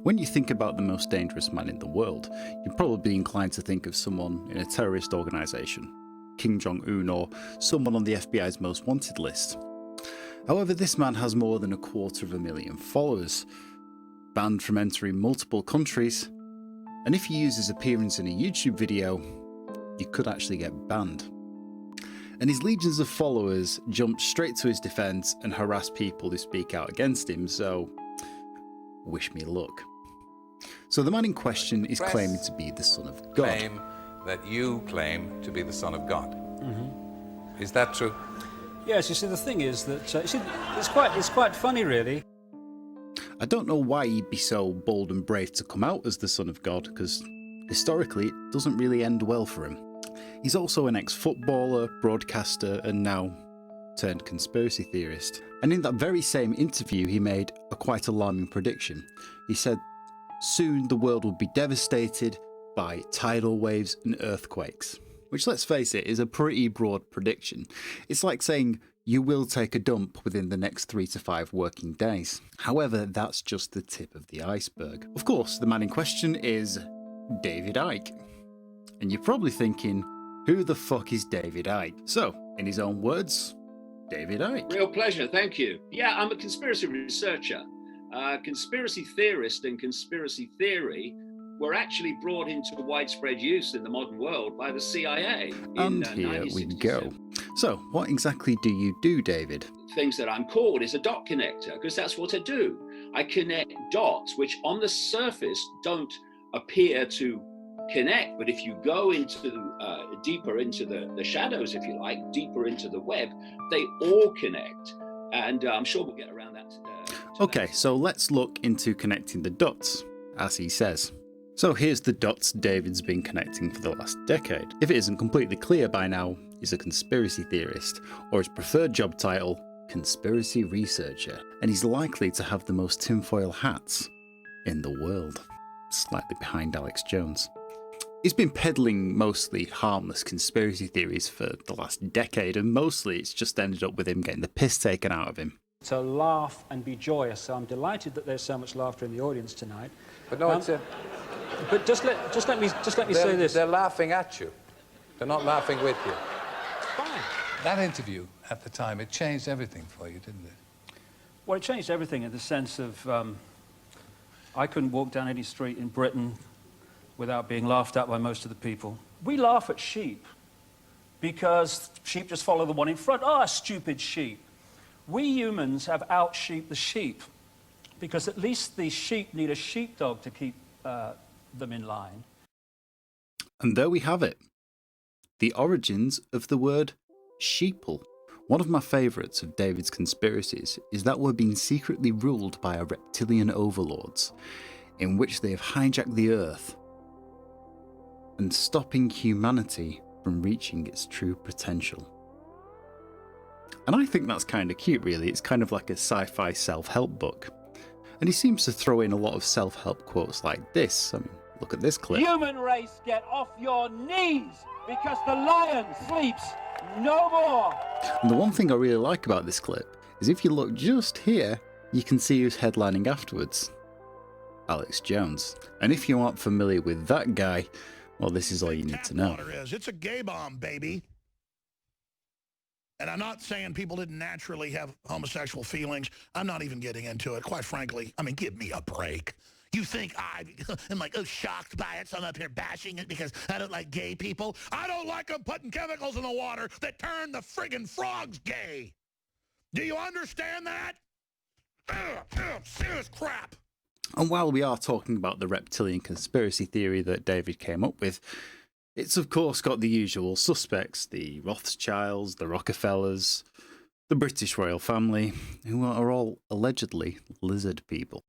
When you think about the most dangerous man in the world, you're probably inclined to think of someone in a terrorist organisation, Kim Jong-un, or someone on the FBI's most wanted list. However, this man has more than 250,000 followers, banned from entering multiple countries, and if you use his appearance in a YouTube video, you could actually get banned. And his legions of followers jump straight to his defence and harass people who speak out against him, so wish me luck. So the man in question is claiming to be the Son of God. Claim that you claim to be the Son of God. Mm-hmm. Is that true? Yes, you see, the thing is that it's quite funny, really. I don't know why he'd be so bold and brave to come out as the Son of God, because historically it doesn't really end well for him. He's also an ex-footballer, broadcaster, and now turned conspiracy theorist. And in that very same interview, he made a quite alarming prediction. He said, soon the world will be devastated by tidal waves and earthquakes. Which, let's face it, is a pretty broad prediction. It's like saying you will take a dump within the next 3 to 5 working days. However, that's just the tip of the iceberg. Of course, the man in question is David Icke. And you're probably thinking, who the fuck is David Icke? So, in his own words, David Icke. Real pleasure, thank you. Yeah, I'm a conspiracy researcher. Conspiracy theorist and conspiracy theory were actually brought into widespread use in the modern world by the CIA. And here we go. So, what exactly do you do, David? Things that I'm called is a dot connector, because that's what I do. I connect dots which on the surface don't appear to connect, but if you go into deeper into the shadows, if you like, deeper into the web, they all connect. And I'm sure we'll get around that today. Okay, so let's look into connecting the dots, as he says. So here's the dots David's been connecting for the last decade. If it isn't completely clear by now, he's a conspiracy theorist, or his preferred job title, conspiracy researcher, and he's likely to have the most tinfoil hats in the world, slightly behind Alex Jones. He's been peddling mostly harmless conspiracy theories for the last decade, and mostly it's just ended up with him getting the piss taken out of him. To laugh and be joyous, so I'm delighted that there's so much laughter in the audience tonight. But no, it's a... But just let me say this. They're laughing at you. They're not laughing with you. Fine. That interview at the time, it changed everything for you, didn't it? Well, it changed everything in the sense of I couldn't walk down any street in Britain without being laughed at by most of the people. We laugh at sheep because sheep just follow the one in front. Ah, stupid sheep. We humans have out-sheeped the sheep because at least the sheep need a sheepdog to keep them in line. And there we have it. The origins of the word sheeple. One of my favourites of David's conspiracies is that we're being secretly ruled by our reptilian overlords, in which they have hijacked the earth and stopping humanity from reaching its true potential. And I think that's kind of cute, really. It's kind of like a sci-fi self-help book. And he seems to throw in a lot of self-help quotes like this. I mean, look at this clip. Human race, get off your knees because the lion sleeps no more. And the one thing I really like about this clip is if you look just here, you can see who's headlining afterwards. Alex Jones. And if you aren't familiar with that guy, well, this is all you need to know. It's a gay bomb, baby. And I'm not saying people didn't naturally have homosexual feelings. I'm not even getting into it, quite frankly. I mean, give me a break. You think I am like, oh, shocked by it, so I'm up here bashing it because I don't like gay people? I don't like them putting chemicals in the water that turn the friggin' frogs gay. Do you understand that? Serious crap. And while we are talking about the reptilian conspiracy theory that David came up with, it's of course got the usual suspects, the Rothschilds, the Rockefellers, the British royal family, who are all allegedly lizard people.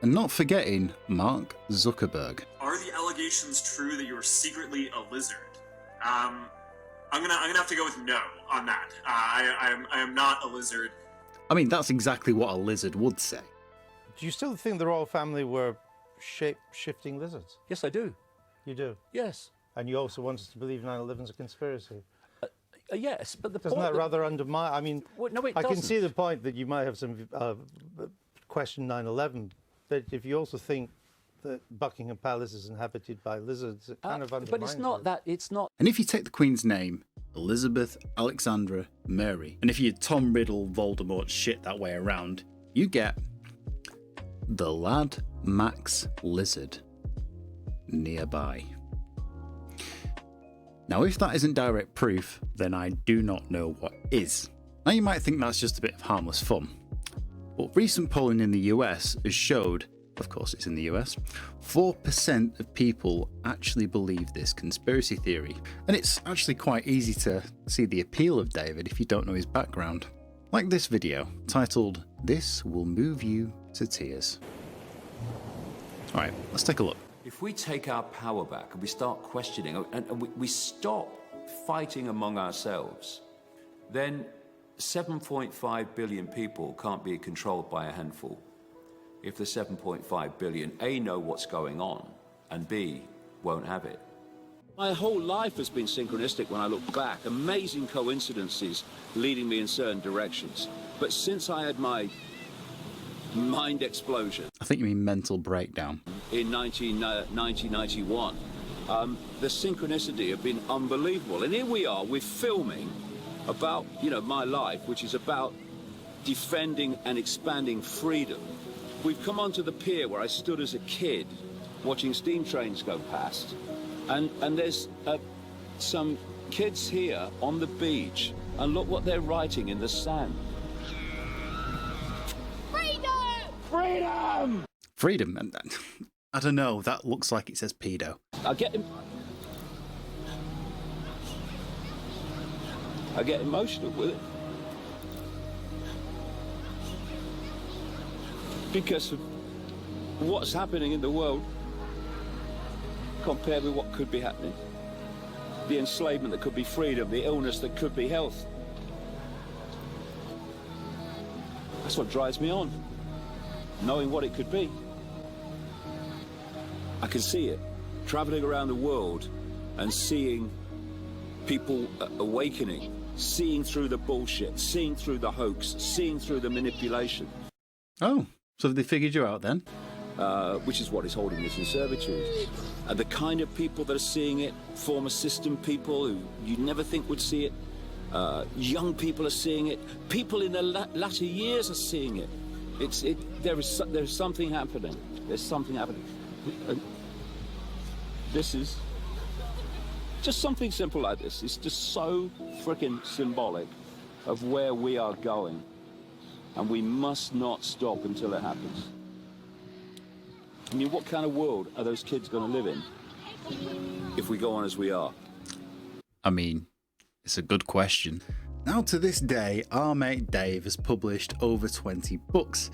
And not forgetting Mark Zuckerberg. Are the allegations true that you're secretly a lizard? I'm gonna have to go with no on that. I am not a lizard. I mean, that's exactly what a lizard would say. Do you still think the royal family were shape-shifting lizards? Yes, I do. You do? Yes. And you also want us to believe 9/11's a conspiracy? Yes, but the Doesn't that rather undermine... I mean, well, no, I can see the point that you might have some question 9/11, but if you also think that Buckingham Palace is inhabited by lizards. It kind of undermines but it's not it. that. It's not. And if you take the Queen's name, Elizabeth, Alexandra, Mary, and if you Tom Riddle Voldemort shit that way around, you get the lad Max Lizard nearby. Now, if that isn't direct proof, then I do not know what is. Now, you might think that's just a bit of harmless fun, but recent polling in the US has showed, of course it's in the US, 4% of people actually believe this conspiracy theory. And it's actually quite easy to see the appeal of David if you don't know his background. Like this video, titled, "This Will Move You to Tears." Alright, let's take a look. If we take our power back and we start questioning and we stop fighting among ourselves, then 7.5 billion people can't be controlled by a handful. If the 7.5 billion, A, know what's going on, and B, won't have it. My whole life has been synchronistic when I look back. Amazing coincidences leading me in certain directions. But since I had my mind explosion I think you mean mental breakdown. in 1991, the synchronicity have been unbelievable. And here we are, we're filming about, my life, which is about defending and expanding freedom. We've come onto the pier where I stood as a kid watching steam trains go past. And there's some kids here on the beach, and look what they're writing in the sand. Freedom! Freedom, and I don't know, that looks like it says pedo. I get emotional with it. Because of what's happening in the world compared with what could be happening. The enslavement that could be freedom, the illness that could be health. That's what drives me on. Knowing what it could be. I can see it, traveling around the world and seeing people awakening, seeing through the bullshit, seeing through the hoax, seeing through the manipulation. Oh, so they figured you out then? Which is what is holding us in servitude. And the kind of people that are seeing it, former system people who you never think would see it, young people are seeing it, people in their latter years are seeing it. There's something happening. There's something happening. And this is just something simple like this. It's just so freaking symbolic of where we are going. And we must not stop until it happens. I mean, what kind of world are those kids going to live in if we go on as we are? I mean, it's a good question. Now to this day, our mate Dave has published over 20 books,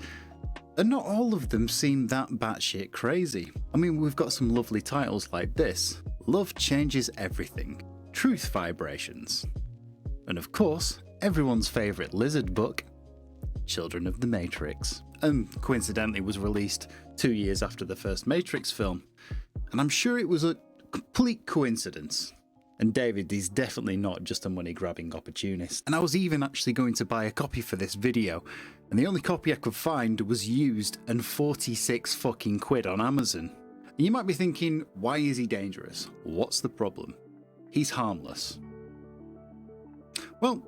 and not all of them seem that batshit crazy. I mean, we've got some lovely titles like this, Love Changes Everything, Truth Vibrations, and of course, everyone's favourite lizard book, Children of the Matrix, and coincidentally was released 2 years after the first Matrix film, and I'm sure it was a complete coincidence. And David is definitely not just a money-grabbing opportunist. And I was even actually going to buy a copy for this video, and the only copy I could find was used and 46 fucking quid on Amazon. And you might be thinking, why is he dangerous? What's the problem? He's harmless. Well,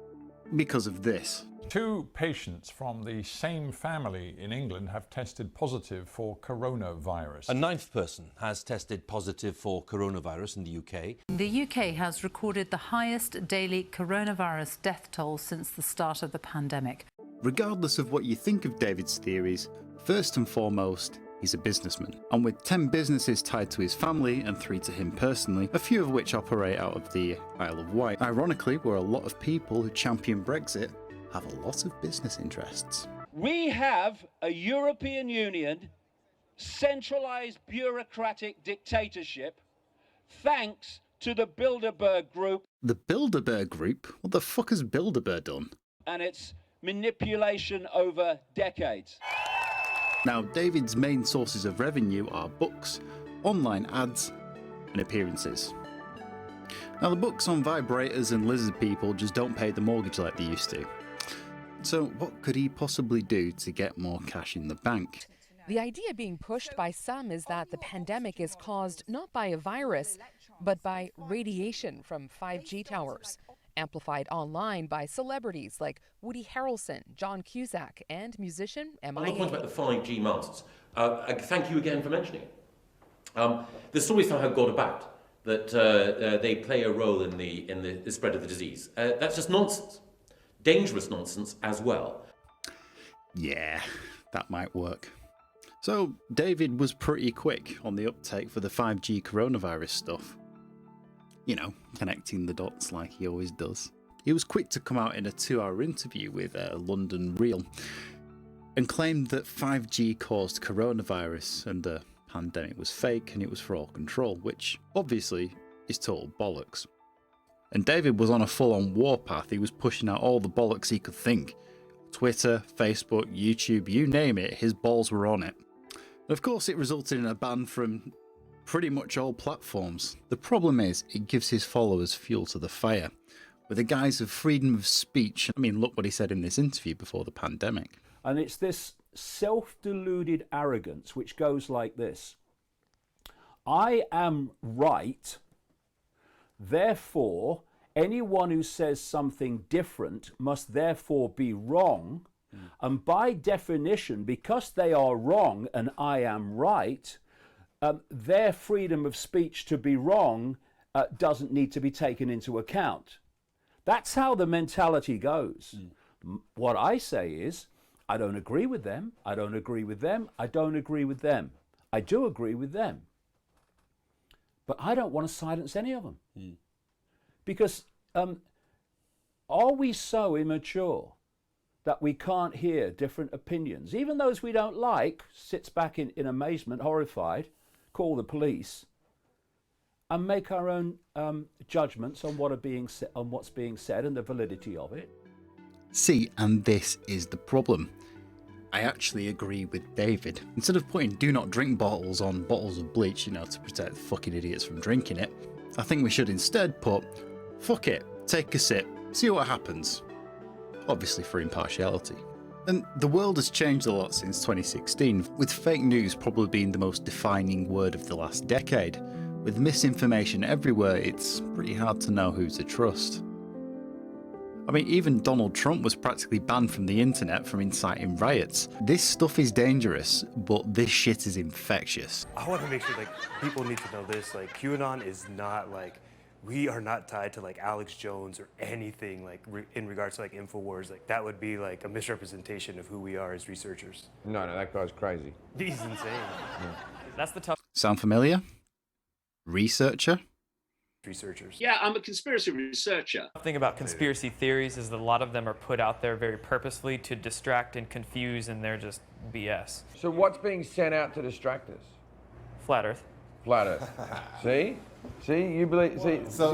because of this. 2 patients from the same family in England have tested positive for coronavirus. A 9th person has tested positive for coronavirus in the UK. The UK has recorded the highest daily coronavirus death toll since the start of the pandemic. Regardless of what you think of David's theories, first and foremost, he's a businessman. And with 10 businesses tied to his family and 3 to him personally, a few of which operate out of the Isle of Wight, ironically, where a lot of people who champion Brexit have a lot of business interests. We have a European Union centralized bureaucratic dictatorship thanks to the Bilderberg Group. The Bilderberg Group? What the fuck has Bilderberg done? And its manipulation over decades. Now, David's main sources of revenue are books, online ads, and appearances. Now, the books on vibrators and lizard people just don't pay the mortgage like they used to. So what could he possibly do to get more cash in the bank? The idea being pushed by some is that the pandemic is caused not by a virus, but by radiation from 5G towers, amplified online by celebrities like Woody Harrelson, John Cusack, and musician On the point MIA. about the 5G masts, thank you again for mentioning it. The stories somehow got about that they play a role in the spread of the disease. That's just nonsense. Dangerous nonsense as well. Yeah, that might work. So, David was pretty quick on the uptake for the 5G coronavirus stuff. You know, connecting the dots like he always does. He was quick to come out in a 2-hour interview with London Real and claimed that 5G caused coronavirus and the pandemic was fake and it was for all control, which obviously is total bollocks. And David was on a full-on warpath. He was pushing out all the bollocks he could think. Twitter, Facebook, YouTube, you name it, his balls were on it. And of course it resulted in a ban from pretty much all platforms. The problem is, it gives his followers fuel to the fire. With the guise of freedom of speech, I mean, look what he said in this interview before the pandemic. And it's this self-deluded arrogance which goes like this. I am right, therefore anyone who says something different must therefore be wrong. And by definition, because they are wrong and I am right, their freedom of speech to be wrong doesn't need to be taken into account. That's how the mentality goes. What I say is, I don't agree with them, I don't agree with them, I don't agree with them. I do agree with them. But I don't want to silence any of them. Because are we so immature that we can't hear different opinions? Even those we don't like, sits back in amazement, horrified, call the police, and make our own judgments on what's being said and the validity of it. See, and this is the problem. I actually agree with David. Instead of putting do not drink bottles on bottles of bleach, to protect fucking idiots from drinking it, I think we should instead put, fuck it, take a sip, see what happens. Obviously for impartiality. And the world has changed a lot since 2016, with fake news probably being the most defining word of the last decade. With misinformation everywhere, it's pretty hard to know who to trust. I mean, even Donald Trump was practically banned from the internet for inciting riots. This stuff is dangerous, but this shit is infectious. I want to make sure people need to know this. QAnon is not we are not tied to Alex Jones or anything in regards to InfoWars. That would be a misrepresentation of who we are as researchers. No, that guy's crazy. He's insane. Yeah. That's the tough. Sound familiar? Researchers. Yeah, I'm a conspiracy researcher. The thing about conspiracy theories is that a lot of them are put out there very purposefully to distract and confuse, and they're just BS. So what's being sent out to distract us? Flat Earth. Flat Earth. See, you believe. So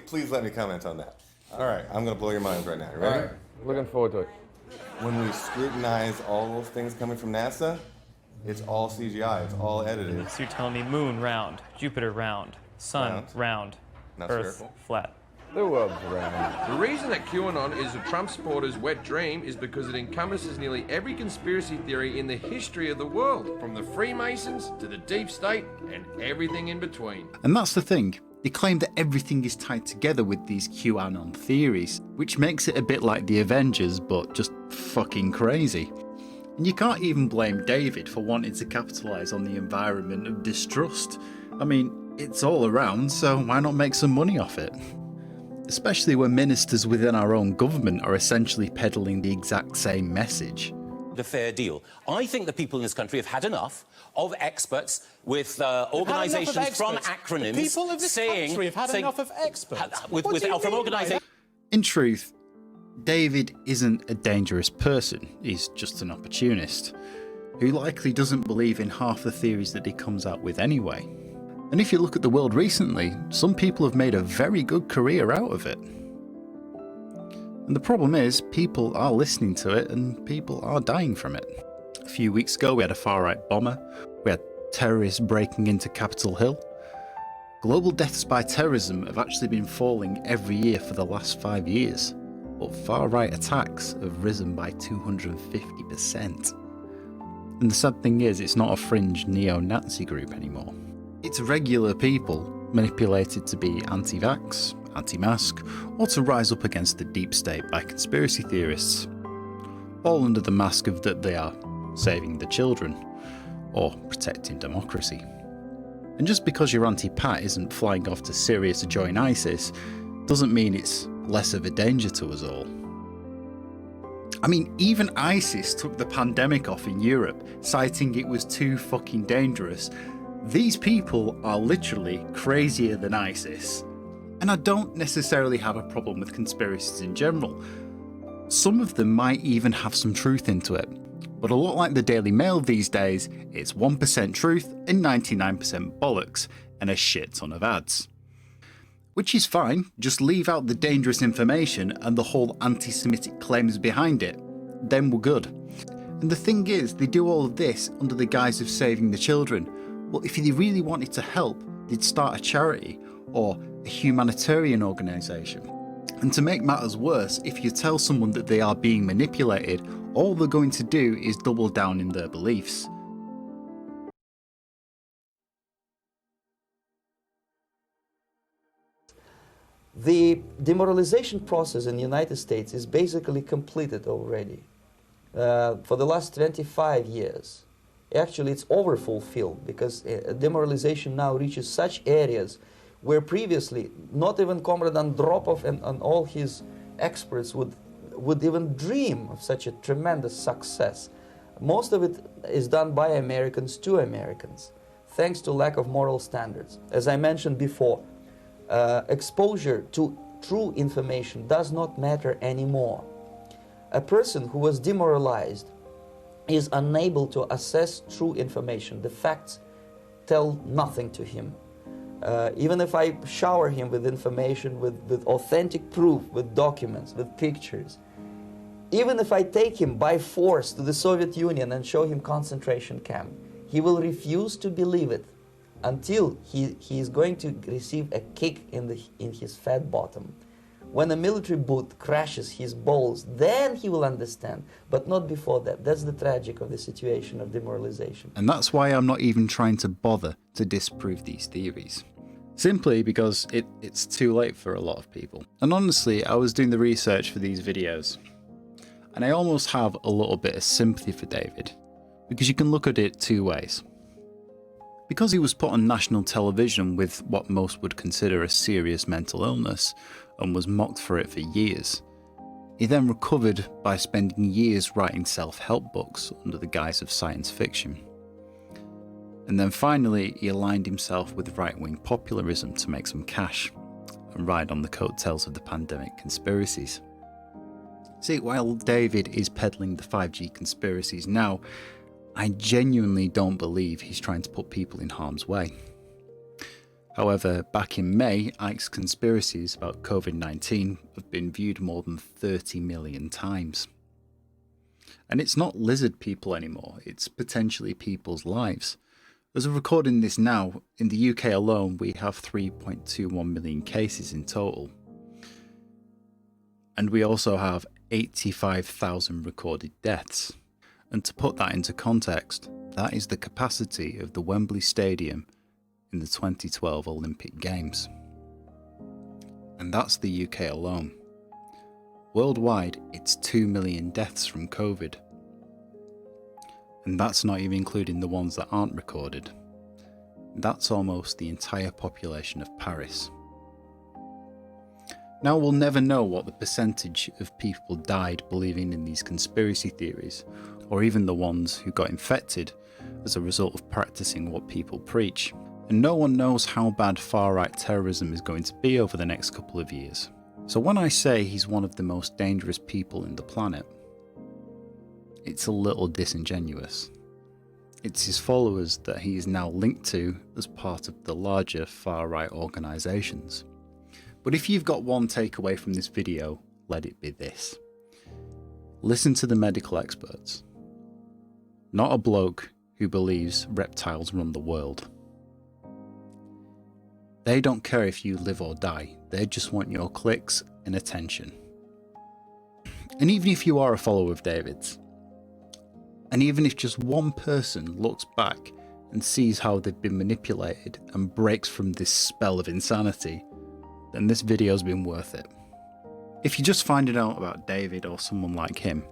please let me comment on that. All right, I'm gonna blow your minds right now. You ready? All right. Looking forward to it. When we scrutinize all those things coming from NASA, it's all CGI. It's all edited. So you're telling me moon round, Jupiter round, sun round, Not Earth spherical. flat. The world's round. The reason that QAnon is a Trump supporter's wet dream is because it encompasses nearly every conspiracy theory in the history of the world, from the Freemasons to the deep state and everything in between. And that's the thing. They claim that everything is tied together with these QAnon theories, which makes it a bit like the Avengers, but just fucking crazy. And you can't even blame David for wanting to capitalise on the environment of distrust. I mean, it's all around, so why not make some money off it? Especially when ministers within our own government are essentially peddling the exact same message. The fair deal. I think the people in this country have had enough of experts with organisations from acronyms the people of this country have had enough of experts. From organisations. In truth, David isn't a dangerous person. He's just an opportunist who likely doesn't believe in half the theories that he comes out with anyway. And if you look at the world recently, some people have made a very good career out of it. And the problem is, people are listening to it and people are dying from it. A few weeks ago, we had a far-right bomber. We had terrorists breaking into Capitol Hill. Global deaths by terrorism have actually been falling every year for the last 5 years, but far-right attacks have risen by 250%. And the sad thing is, it's not a fringe neo-Nazi group anymore. It's regular people manipulated to be anti-vax, anti-mask, or to rise up against the deep state by conspiracy theorists, all under the mask of that they are saving the children, or protecting democracy. And just because your Auntie Pat isn't flying off to Syria to join ISIS, doesn't mean it's less of a danger to us all. I mean, even ISIS took the pandemic off in Europe, citing it was too fucking dangerous. These people are literally crazier than ISIS. And I don't necessarily have a problem with conspiracies in general. Some of them might even have some truth into it. But a lot like the Daily Mail these days, it's 1% truth and 99% bollocks, and a shit ton of ads. Which is fine, just leave out the dangerous information and the whole anti-Semitic claims behind it. Then we're good. And the thing is, they do all of this under the guise of saving the children. Well, if they really wanted to help, they'd start a charity or a humanitarian organisation. And to make matters worse, if you tell someone that they are being manipulated, all they're going to do is double down in their beliefs. The demoralization process in the United States is basically completed already. For the last 25 years. Actually, it's overfulfilled because demoralization now reaches such areas where previously not even Comrade Andropov and all his experts would even dream of such a tremendous success. Most of it is done by Americans to Americans, thanks to lack of moral standards. As I mentioned before, exposure to true information does not matter anymore. A person who was demoralized is unable to assess true information. The facts tell nothing to him. Even if I shower him with information, with authentic proof, with documents, with pictures, even if I take him by force to the Soviet Union and show him concentration camp, he will refuse to believe it until he is going to receive a kick in his fat bottom. When a military boot crashes his balls, then he will understand, but not before that. That's the tragic of the situation of demoralization. And that's why I'm not even trying to bother to disprove these theories. Simply because it's too late for a lot of people. And honestly, I was doing the research for these videos, and I almost have a little bit of sympathy for David, because you can look at it two ways. Because he was put on national television with what most would consider a serious mental illness, and was mocked for it for years, he then recovered by spending years writing self-help books under the guise of science fiction. And then finally, he aligned himself with right-wing populism to make some cash, and ride on the coattails of the pandemic conspiracies. See, while David is peddling the 5G conspiracies now, I genuinely don't believe he's trying to put people in harm's way. However, back in May, Ike's conspiracies about COVID-19 have been viewed more than 30 million times. And it's not lizard people anymore, it's potentially people's lives. As we're recording this now, in the UK alone we have 3.21 million cases in total. And we also have 85,000 recorded deaths. And to put that into context, that is the capacity of the Wembley Stadium in the 2012 Olympic Games. And that's the UK alone. Worldwide, it's 2 million deaths from COVID. And that's not even including the ones that aren't recorded. That's almost the entire population of Paris. Now we'll never know what the percentage of people died believing in these conspiracy theories, or even the ones who got infected as a result of practicing what people preach. And no one knows how bad far-right terrorism is going to be over the next couple of years. So when I say he's one of the most dangerous people in the planet, it's a little disingenuous. It's his followers that he is now linked to as part of the larger far-right organisations. But if you've got one takeaway from this video, let it be this. Listen to the medical experts. Not a bloke who believes reptiles run the world. They don't care if you live or die, they just want your clicks and attention. And even if you are a follower of David's, And even if just one person looks back and sees how they've been manipulated and breaks from this spell of insanity, then this video's been worth it. If you're just finding out about David or someone like him,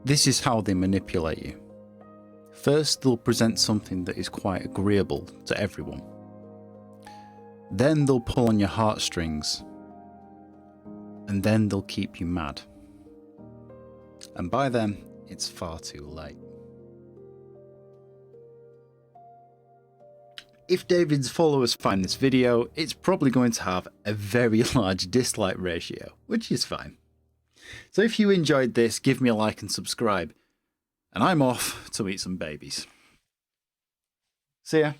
this is how they manipulate you. First, they'll present something that is quite agreeable to everyone. Then they'll pull on your heartstrings. And then they'll keep you mad. And by then, it's far too late. If David's followers find this video, it's probably going to have a very large dislike ratio, which is fine. So if you enjoyed this, give me a like and subscribe. And I'm off to eat some babies. See ya.